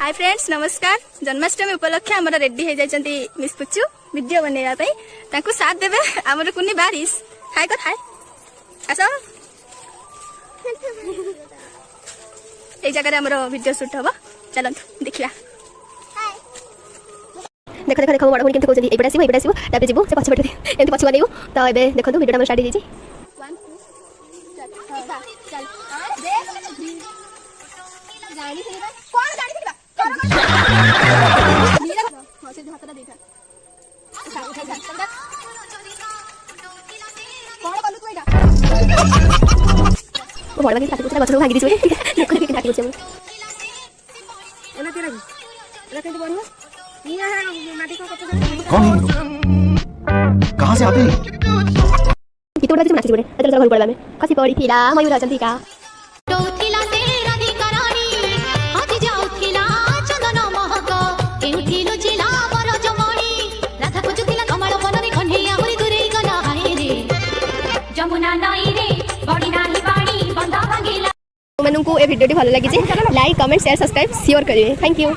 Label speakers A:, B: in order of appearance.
A: Hi friends नमस्कार। जन्माष्टमी उपलक्षे आम ready हो जाती मिस पुचू वीडियो बनवाई साथ देवे आमर कुनी बारिश हाय कर हाय आस ये जगह आमर वीडियो शूट हम चलतु देखा देख देख देख बड़ भाई केमती कहते एपटे आसो तापर जीव से पछपटे एमती पछुआ देव तो ये देखो वीडियो स्टार्ट हो गछ भांगी दी
B: कौन कहाँ से आते हैं?
A: घर पड़ा खसी पड़ी फिरा मयूर अजंती का वीडियो भल लगी लाइक कमेंट शेयर सब्सक्राइब सियोर करेंगे। Thank you.